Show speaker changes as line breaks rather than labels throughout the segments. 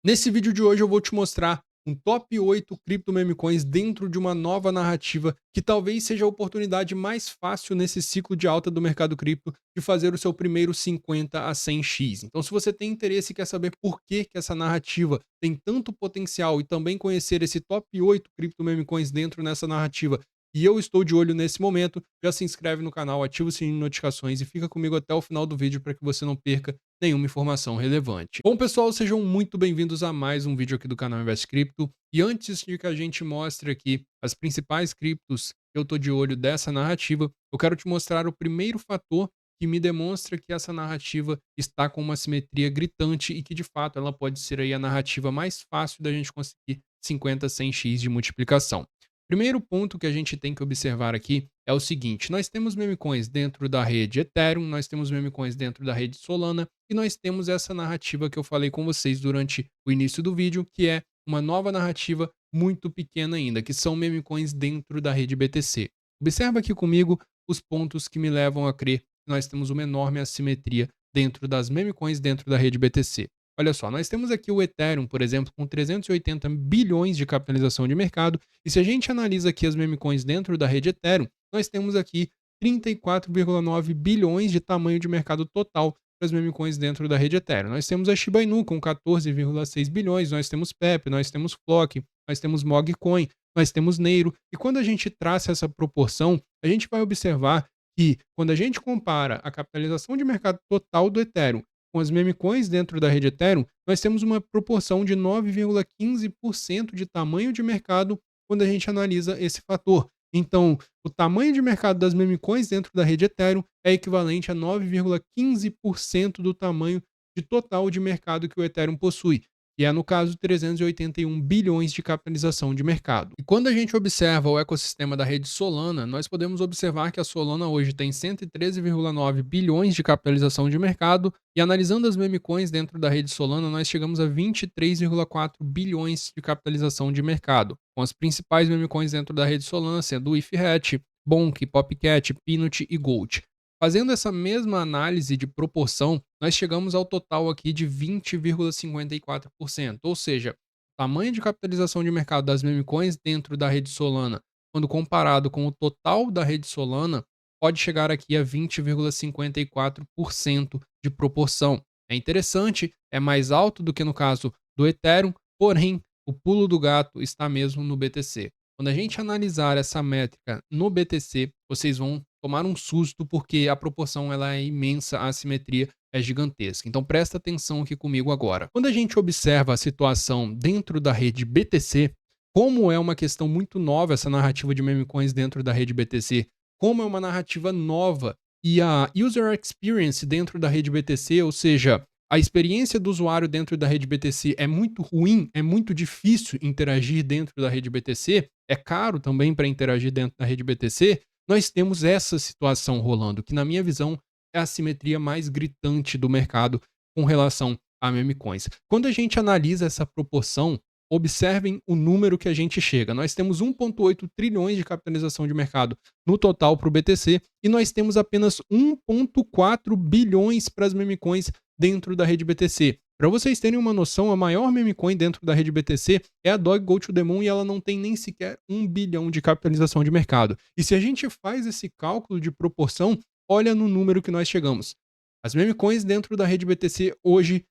Nesse vídeo de hoje eu vou te mostrar um top 8 cripto meme coins dentro de uma nova narrativa que talvez seja a oportunidade mais fácil nesse ciclo de alta do mercado cripto de fazer o seu primeiro 50 a 100x. Então, se você tem interesse e quer saber por que essa narrativa tem tanto potencial e também conhecer esse top 8 cripto meme coins dentro nessa narrativa, e eu estou de olho nesse momento, já se inscreve no canal, ativa o sininho de notificações e fica comigo até o final do vídeo para que você não perca nenhuma informação relevante. Bom, pessoal, sejam muito bem-vindos a mais um vídeo aqui do canal Invest Crypto. E antes de que a gente mostre aqui as principais criptos que eu tô de olho dessa narrativa, eu quero te mostrar o primeiro fator que me demonstra que essa narrativa está com uma simetria gritante e que de fato ela pode ser aí a narrativa mais fácil da gente conseguir 50, 100x de multiplicação. Primeiro ponto que a gente tem que observar aqui é o seguinte: nós temos meme coins dentro da rede Ethereum, nós temos meme coins dentro da rede Solana e nós temos essa narrativa que eu falei com vocês durante o início do vídeo, que é uma nova narrativa muito pequena ainda, que são meme coins dentro da rede BTC. Observa aqui comigo os pontos que me levam a crer que nós temos uma enorme assimetria dentro das meme coins dentro da rede BTC. Olha só, nós temos aqui o Ethereum, por exemplo, com 380 bilhões de capitalização de mercado, e se a gente analisa aqui as meme coins dentro da rede Ethereum, nós temos aqui 34,9 bilhões de tamanho de mercado total para as meme coins dentro da rede Ethereum. Nós temos a Shiba Inu com 14,6 bilhões, nós temos Pepe, nós temos Flock, nós temos Mogcoin, nós temos Neiro, e quando a gente traça essa proporção, a gente vai observar que quando a gente compara a capitalização de mercado total do Ethereum com as meme coins dentro da rede Ethereum, nós temos uma proporção de 9,15% de tamanho de mercado quando a gente analisa esse fator. Então, o tamanho de mercado das meme coins dentro da rede Ethereum é equivalente a 9,15% do tamanho de total de mercado que o Ethereum possui, que é, no caso, 381 bilhões de capitalização de mercado. E quando a gente observa o ecossistema da rede Solana, nós podemos observar que a Solana hoje tem 113,9 bilhões de capitalização de mercado, e analisando as meme coins dentro da rede Solana, nós chegamos a 23,4 bilhões de capitalização de mercado, com as principais meme coins dentro da rede Solana sendo o ETH, Bonk, Popcat, Peanut e Gold. Fazendo essa mesma análise de proporção, nós chegamos ao total aqui de 20,54%, ou seja, o tamanho de capitalização de mercado das meme coins dentro da rede Solana, quando comparado com o total da rede Solana, pode chegar aqui a 20,54% de proporção. É interessante, é mais alto do que no caso do Ethereum, porém, o pulo do gato está mesmo no BTC. Quando a gente analisar essa métrica no BTC, vocês vão tomar um susto porque a proporção ela é imensa, a assimetria é gigantesca. Então presta atenção aqui comigo agora. Quando a gente observa a situação dentro da rede BTC, como é uma questão muito nova essa narrativa de meme coins dentro da rede BTC, como é uma narrativa nova e a user experience dentro da rede BTC, ou seja, a experiência do usuário dentro da rede BTC é muito ruim, é muito difícil interagir dentro da rede BTC, é caro também para interagir dentro da rede BTC, nós temos essa situação rolando, que na minha visão é a simetria mais gritante do mercado com relação a meme coins. Quando a gente analisa essa proporção, observem o número que a gente chega. Nós temos 1,8 trilhões de capitalização de mercado no total para o BTC e nós temos apenas 1,4 bilhões para as meme coins dentro da rede BTC. Para vocês terem uma noção, a maior meme coin dentro da rede BTC é a Dog Go to the Moon e ela não tem nem sequer 1 bilhão de capitalização de mercado. E se a gente faz esse cálculo de proporção, olha no número que nós chegamos. As meme coins dentro da rede BTC hoje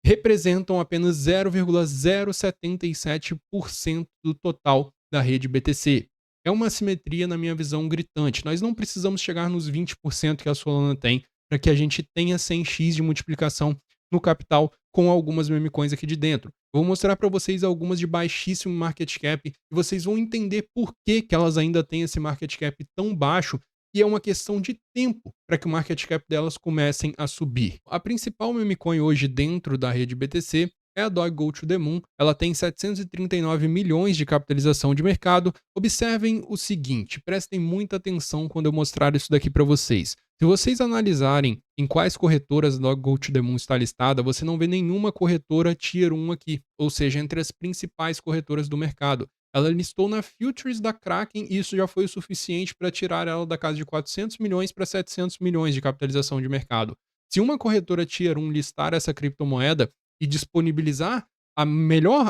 representam apenas 0,077% do total da rede BTC. É uma assimetria, na minha visão, gritante. Nós não precisamos chegar nos 20% que a Solana tem para que a gente tenha 100x de multiplicação no capital com algumas meme coins aqui de dentro. Eu vou mostrar para vocês algumas de baixíssimo market cap e vocês vão entender por que elas ainda têm esse market cap tão baixo e é uma questão de tempo para que o market cap delas comecem a subir. A principal meme coin hoje dentro da rede BTC é a Dog Go to the Moon. Ela tem 739 milhões de capitalização de mercado. Observem o seguinte, prestem muita atenção quando eu mostrar isso daqui para vocês. Se vocês analisarem em quais corretoras a Dog Go to the Moon está listada, você não vê nenhuma corretora Tier 1 aqui, ou seja, entre as principais corretoras do mercado. Ela listou na Futures da Kraken e isso já foi o suficiente para tirar ela da casa de 400 milhões para 700 milhões de capitalização de mercado. Se uma corretora Tier 1 listar essa criptomoeda e disponibilizar a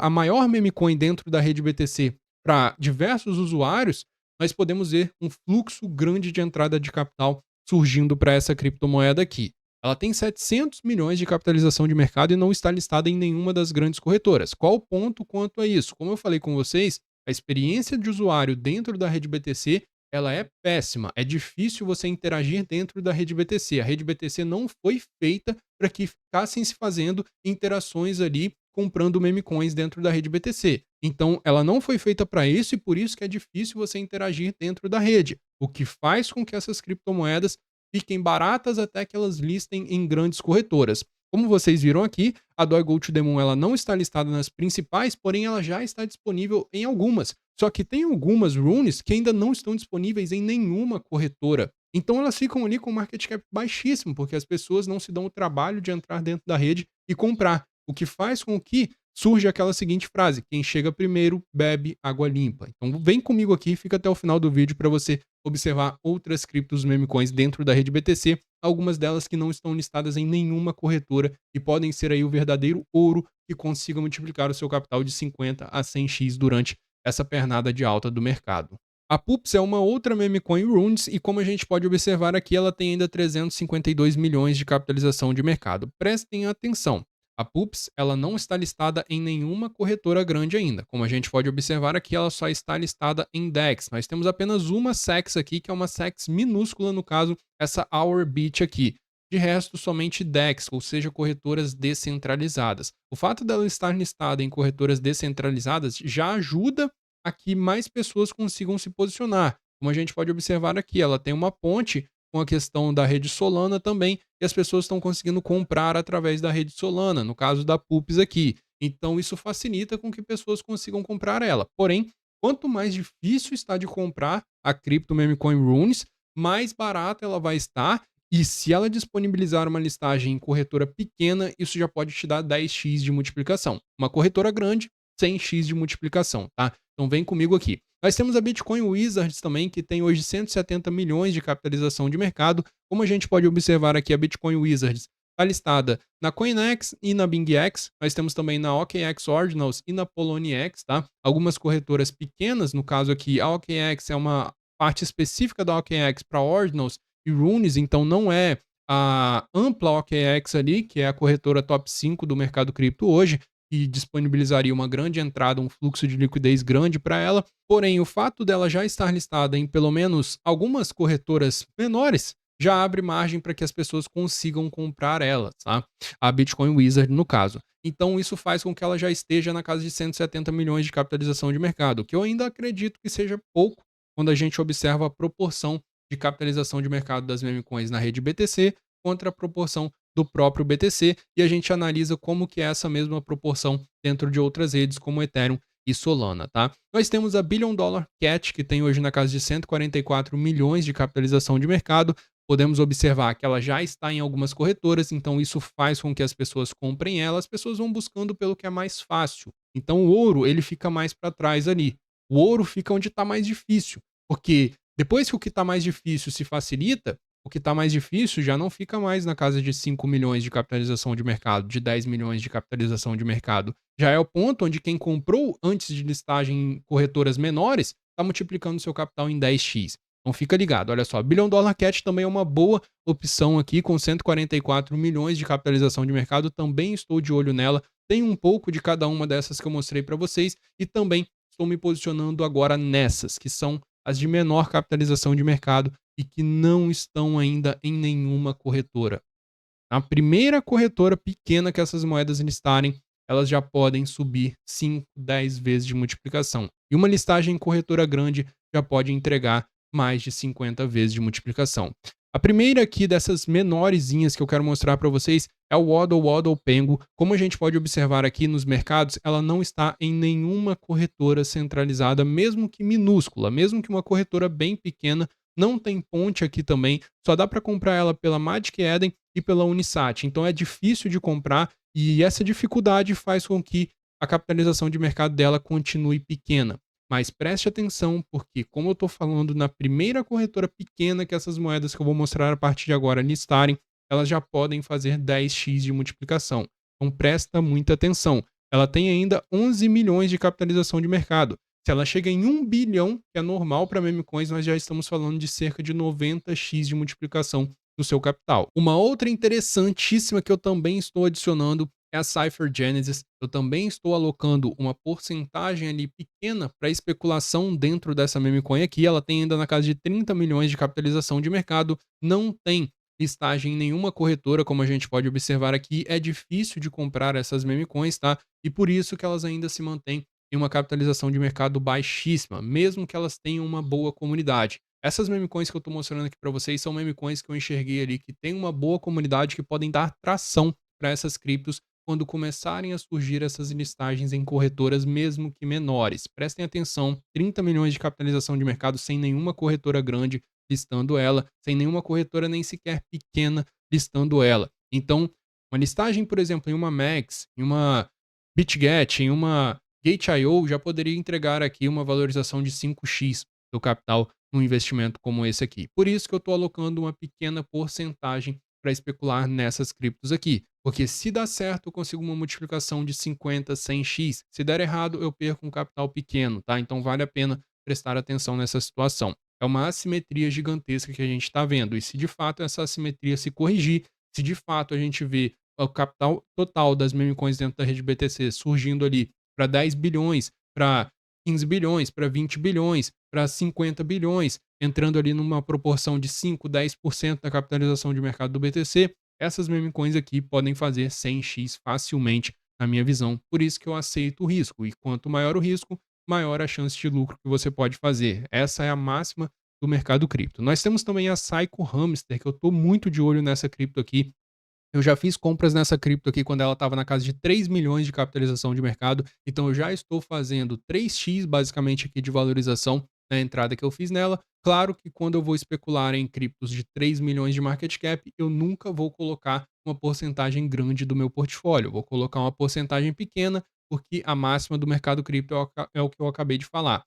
maior meme coin dentro da rede BTC para diversos usuários, nós podemos ver um fluxo grande de entrada de capital surgindo para essa criptomoeda aqui. Ela tem 700 milhões de capitalização de mercado e não está listada em nenhuma das grandes corretoras. Qual o ponto quanto a isso? Como eu falei com vocês, a experiência de usuário dentro da rede BTC ela é péssima. É difícil você interagir dentro da rede BTC. A rede BTC não foi feita para que ficassem se fazendo interações ali comprando meme coins dentro da rede BTC. Então, ela não foi feita para isso e por isso que é difícil você interagir dentro da rede, o que faz com que essas criptomoedas fiquem baratas até que elas listem em grandes corretoras. Como vocês viram aqui, a Doi Go to the Moon ela não está listada nas principais, porém ela já está disponível em algumas. Só que tem algumas runes que ainda não estão disponíveis em nenhuma corretora. Então elas ficam ali com market cap baixíssimo, porque as pessoas não se dão o trabalho de entrar dentro da rede e comprar. O que faz com que surja aquela seguinte frase: quem chega primeiro bebe água limpa. Então vem comigo aqui, fica até o final do vídeo para você observar outras criptos meme coins dentro da rede BTC, algumas delas que não estão listadas em nenhuma corretora e podem ser aí o verdadeiro ouro que consiga multiplicar o seu capital de 50 a 100x durante essa pernada de alta do mercado. A Pups é uma outra meme coin Runes e como a gente pode observar aqui, ela tem ainda 352 milhões de capitalização de mercado. Prestem atenção. A Pups ela não está listada em nenhuma corretora grande ainda. Como a gente pode observar aqui, ela só está listada em DEX. Nós temos apenas uma SEX aqui, que é uma SEX minúscula, no caso, essa Hourbeat aqui. De resto, somente DEX, ou seja, corretoras descentralizadas. O fato dela estar listada em corretoras descentralizadas já ajuda a que mais pessoas consigam se posicionar. Como a gente pode observar aqui, ela tem uma ponte com a questão da rede Solana também, e as pessoas estão conseguindo comprar através da rede Solana, no caso da Pups aqui. Então isso facilita com que pessoas consigam comprar ela. Porém, quanto mais difícil está de comprar a cripto meme coin Runes, mais barata ela vai estar. E se ela disponibilizar uma listagem em corretora pequena, isso já pode te dar 10x de multiplicação. Uma corretora grande, 100x de multiplicação, tá? Então vem comigo aqui. Nós temos a Bitcoin Wizards também, que tem hoje 170 milhões de capitalização de mercado. Como a gente pode observar aqui, a Bitcoin Wizards está listada na CoinEx e na BingX. Nós temos também na OKX Ordinals e na Poloniex, tá? Algumas corretoras pequenas, no caso aqui, a OKX é uma parte específica da OKX para Ordinals e Runes, então não é a ampla OKX ali, que é a corretora top 5 do mercado cripto hoje, e disponibilizaria uma grande entrada, um fluxo de liquidez grande para ela. Porém, o fato dela já estar listada em pelo menos algumas corretoras menores já abre margem para que as pessoas consigam comprar ela, tá? A Bitcoin Wizard, no caso. Então, isso faz com que ela já esteja na casa de 170 milhões de capitalização de mercado, que eu ainda acredito que seja pouco quando a gente observa a proporção de capitalização de mercado das meme coins na rede BTC contra a proporção do próprio BTC e a gente analisa como que é essa mesma proporção dentro de outras redes como Ethereum e Solana, tá? Nós temos a Billion Dollar Cat, que tem hoje na casa de 144 milhões de capitalização de mercado. Podemos observar que ela já está em algumas corretoras, então isso faz com que as pessoas comprem ela, as pessoas vão buscando pelo que é mais fácil. Então o ouro, ele fica mais para trás ali. O ouro fica onde está mais difícil, porque depois que o que está mais difícil se facilita, o que está mais difícil já não fica mais na casa de 5 milhões de capitalização de mercado, de 10 milhões de capitalização de mercado. Já é o ponto onde quem comprou antes de listagem em corretoras menores está multiplicando seu capital em 10x. Então fica ligado, olha só, Billion Dollar Cat também é uma boa opção aqui, com 144 milhões de capitalização de mercado, também estou de olho nela, tem um pouco de cada uma dessas que eu mostrei para vocês e também estou me posicionando agora nessas, que são as de menor capitalização de mercado e que não estão ainda em nenhuma corretora. A primeira corretora pequena que essas moedas listarem, elas já podem subir 5, 10 vezes de multiplicação. E uma listagem em corretora grande já pode entregar mais de 50 vezes de multiplicação. A primeira aqui dessas menorzinhas que eu quero mostrar para vocês é o Waddle Waddle Penguin. Como a gente pode observar aqui nos mercados, ela não está em nenhuma corretora centralizada, mesmo que minúscula, mesmo que uma corretora bem pequena. Não tem ponte aqui também, só dá para comprar ela pela Magic Eden e pela Unisat. Então é difícil de comprar e essa dificuldade faz com que a capitalização de mercado dela continue pequena. Mas preste atenção, porque como eu estou falando na primeira corretora pequena que essas moedas que eu vou mostrar a partir de agora listarem, elas já podem fazer 10x de multiplicação. Então presta muita atenção. ela tem ainda 11 milhões de capitalização de mercado. Se ela chega em 1 bilhão, que é normal para meme coins, nós já estamos falando de cerca de 90x de multiplicação do seu capital. Uma outra interessantíssima que eu também estou adicionando é a Cypher Genesis. Eu também estou alocando uma porcentagem ali pequena para especulação dentro dessa meme coin aqui. Ela tem ainda na casa de 30 milhões de capitalização de mercado, não tem listagem em nenhuma corretora, como a gente pode observar aqui. É difícil de comprar essas meme coins, tá? E por isso que elas ainda se mantêm em uma capitalização de mercado baixíssima, mesmo que elas tenham uma boa comunidade. Essas meme coins que eu estou mostrando aqui para vocês são meme coins que eu enxerguei ali que tem uma boa comunidade, que podem dar tração para essas criptos quando começarem a surgir essas listagens em corretoras, mesmo que menores. Prestem atenção, 30 milhões de capitalização de mercado sem nenhuma corretora grande listando ela, sem nenhuma corretora nem sequer pequena listando ela. Então, uma listagem, por exemplo, em uma Max, em uma BitGet, em uma Gate.io, já poderia entregar aqui uma valorização de 5x do capital num investimento como esse aqui. Por isso que eu estou alocando uma pequena porcentagem para especular nessas criptos aqui. Porque se dá certo, eu consigo uma multiplicação de 50, 100x. Se der errado, eu perco um capital pequeno, tá? Então vale a pena prestar atenção nessa situação. É uma assimetria gigantesca que a gente está vendo. E se de fato essa assimetria se corrigir, se de fato a gente vê o capital total das meme coins dentro da rede BTC surgindo ali para 10 bilhões, para 15 bilhões, para 20 bilhões, para 50 bilhões, entrando ali numa proporção de 5, 10% da capitalização de mercado do BTC, essas meme coins aqui podem fazer 100x facilmente, na minha visão. Por isso que eu aceito o risco. E quanto maior o risco, maior a chance de lucro que você pode fazer. Essa é a máxima do mercado cripto. Nós temos também a Psycho Hamster, que eu estou muito de olho nessa cripto aqui. Eu já fiz compras nessa cripto aqui quando ela estava na casa de 3 milhões de capitalização de mercado, então eu já estou fazendo 3x basicamente aqui de valorização na entrada que eu fiz nela. Claro que quando eu vou especular em criptos de 3 milhões de market cap, eu nunca vou colocar uma porcentagem grande do meu portfólio. Eu vou colocar uma porcentagem pequena, porque a máxima do mercado cripto é o que eu acabei de falar.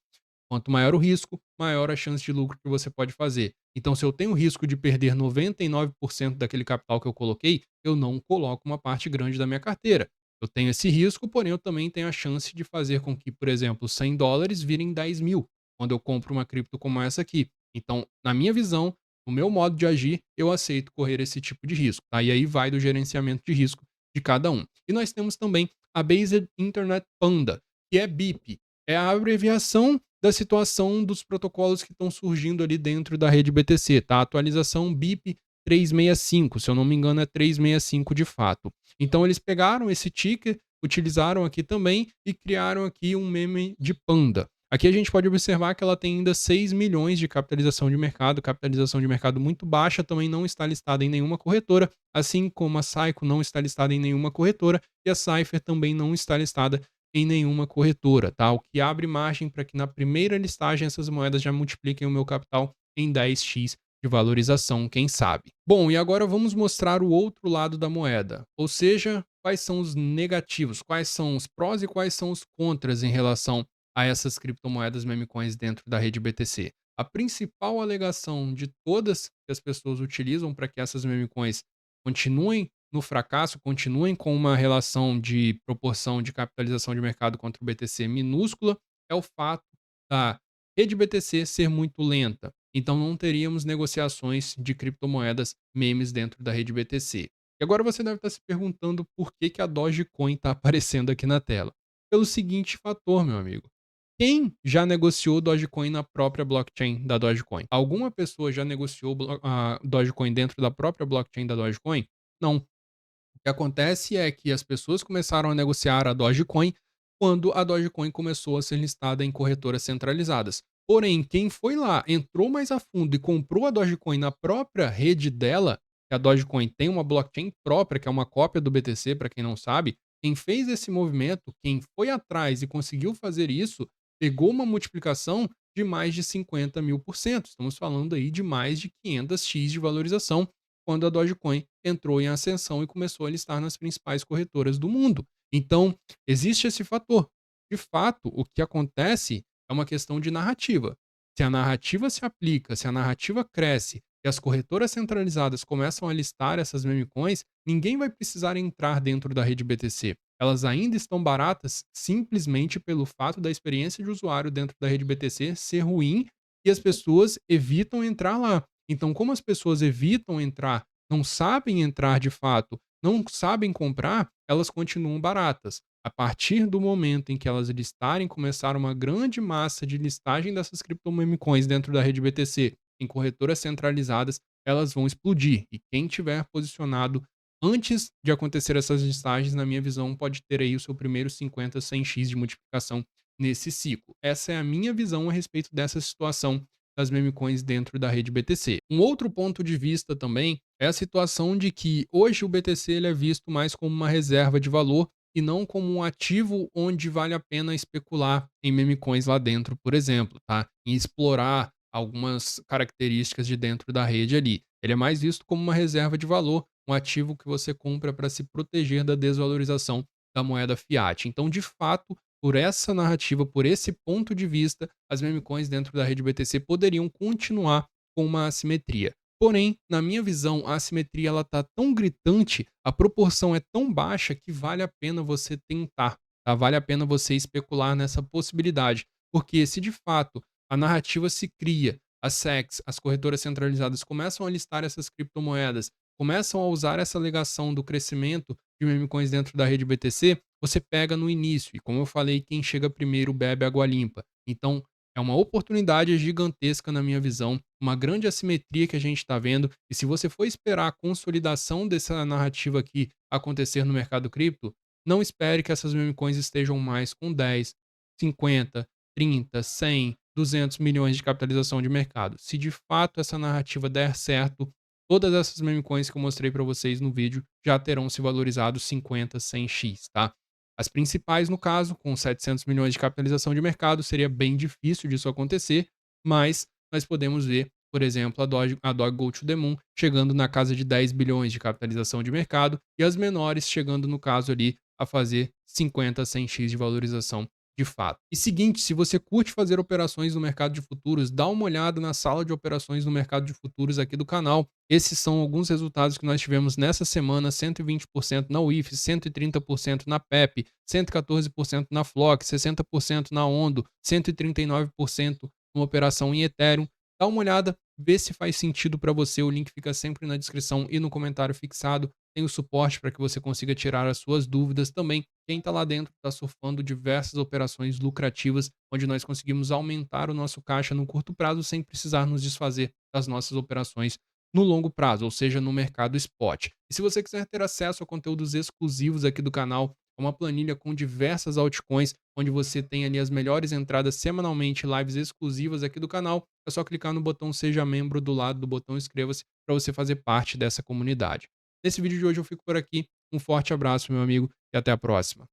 Quanto maior o risco, maior a chance de lucro que você pode fazer. Então, se eu tenho o risco de perder 99% daquele capital que eu coloquei, eu não coloco uma parte grande da minha carteira. Eu tenho esse risco, porém eu também tenho a chance de fazer com que, por exemplo, $100 virem 10 mil, quando eu compro uma cripto como essa aqui. Então, na minha visão, no meu modo de agir, eu aceito correr esse tipo de risco. Tá? E aí vai do gerenciamento de risco de cada um. E nós temos também a Based Internet Panda, que é BIP. É a abreviação da situação dos protocolos que estão surgindo ali dentro da rede BTC, tá? Atualização BIP 365, se eu não me engano é 365 de fato. Então eles pegaram esse ticker, utilizaram aqui também e criaram aqui um meme de panda. Aqui a gente pode observar que ela tem ainda 6 milhões de capitalização de mercado muito baixa, também não está listada em nenhuma corretora, assim como a Psycho não está listada em nenhuma corretora e a Cypher também não está listada em nenhuma corretora, tá? O que abre margem para que na primeira listagem essas moedas já multipliquem o meu capital em 10x de valorização, quem sabe. Bom, e agora vamos mostrar o outro lado da moeda, ou seja, quais são os negativos, quais são os prós e quais são os contras em relação a essas criptomoedas meme coins dentro da rede BTC. A principal alegação de todas que as pessoas utilizam para que essas meme coins continuem no fracasso, continuem com uma relação de proporção de capitalização de mercado contra o BTC minúscula, é o fato da rede BTC ser muito lenta. Então não teríamos negociações de criptomoedas memes dentro da rede BTC. E agora você deve estar se perguntando por que a Dogecoin está aparecendo aqui na tela. Pelo seguinte fator, meu amigo. Quem já negociou Dogecoin na própria blockchain da Dogecoin? Alguma pessoa já negociou a Dogecoin dentro da própria blockchain da Dogecoin? Não. O que acontece é que as pessoas começaram a negociar a Dogecoin quando a Dogecoin começou a ser listada em corretoras centralizadas. Porém, quem foi lá, entrou mais a fundo e comprou a Dogecoin na própria rede dela, que a Dogecoin tem uma blockchain própria, que é uma cópia do BTC, para quem não sabe, quem fez esse movimento, quem foi atrás e conseguiu fazer isso, pegou uma multiplicação de mais de 50 mil por cento. Estamos falando aí de mais de 500x de valorização quando a Dogecoin entrou em ascensão e começou a listar nas principais corretoras do mundo. Então, existe esse fator. De fato, o que acontece é uma questão de narrativa. Se a narrativa se aplica, se a narrativa cresce e as corretoras centralizadas começam a listar essas meme coins, ninguém vai precisar entrar dentro da rede BTC. elas ainda estão baratas simplesmente pelo fato da experiência de usuário dentro da rede BTC ser ruim e as pessoas evitam entrar lá. Então, como as pessoas evitam entrar, não sabem entrar de fato, não sabem comprar, elas continuam baratas. A partir do momento em que elas listarem, começar uma grande massa de listagem dessas criptomemecoins dentro da rede BTC em corretoras centralizadas, elas vão explodir. E quem tiver posicionado antes de acontecer essas listagens, na minha visão, pode ter aí o seu primeiro 50, 100x de multiplicação nesse ciclo. Essa é a minha visão a respeito dessa situação das meme coins dentro da rede BTC. Um outro ponto de vista também é a situação de que hoje o BTC ele é visto mais como uma reserva de valor e não como um ativo onde vale a pena especular em meme coins lá dentro, por exemplo, tá? Em explorar algumas características de dentro da rede ali. Ele é mais visto como uma reserva de valor, um ativo que você compra para se proteger da desvalorização da moeda fiat. Então, de fato, por essa narrativa, por esse ponto de vista, as meme coins dentro da rede BTC poderiam continuar com uma assimetria. Porém, na minha visão, a assimetria ela tá tão gritante, a proporção é tão baixa que vale a pena você tentar, tá? Vale a pena você especular nessa possibilidade, porque se de fato a narrativa se cria, as SECs, as corretoras centralizadas começam a listar essas criptomoedas, começam a usar essa alegação do crescimento de meme coins dentro da rede BTC, você pega no início. E como eu falei, quem chega primeiro bebe água limpa. Então, é uma oportunidade gigantesca na minha visão, uma grande assimetria que a gente está vendo. E se você for esperar a consolidação dessa narrativa aqui acontecer no mercado cripto, não espere que essas meme coins estejam mais com 10, 50, 30, 100, 200 milhões de capitalização de mercado. Se de fato essa narrativa der certo, todas essas meme coins que eu mostrei para vocês no vídeo já terão se valorizado 50, 100x, tá? As principais, no caso, com 700 milhões de capitalização de mercado, seria bem difícil disso acontecer, mas nós podemos ver, por exemplo, a Dog Go to the Moon chegando na casa de 10 bilhões de capitalização de mercado e as menores chegando, no caso ali, a fazer 50, 100x de valorização de fato. E seguinte, se você curte fazer operações no mercado de futuros, dá uma olhada na sala de operações no mercado de futuros aqui do canal. Esses são alguns resultados que nós tivemos nessa semana: 120% na UIF, 130% na PEP, 114% na Flock, 60% na Ondo, 139% numa operação em Ethereum. Dá uma olhada, vê se faz sentido para você. O link fica sempre na descrição e no comentário fixado. Tem o suporte para que você consiga tirar as suas dúvidas também. Quem está lá dentro está surfando diversas operações lucrativas, onde nós conseguimos aumentar o nosso caixa no curto prazo sem precisar nos desfazer das nossas operações no longo prazo, ou seja, no mercado spot. E se você quiser ter acesso a conteúdos exclusivos aqui do canal, é uma planilha com diversas altcoins, onde você tem ali as melhores entradas semanalmente, lives exclusivas aqui do canal. É só clicar no botão Seja Membro do lado do botão Inscreva-se para você fazer parte dessa comunidade. Nesse vídeo de hoje eu fico por aqui. Um forte abraço, meu amigo, e até a próxima.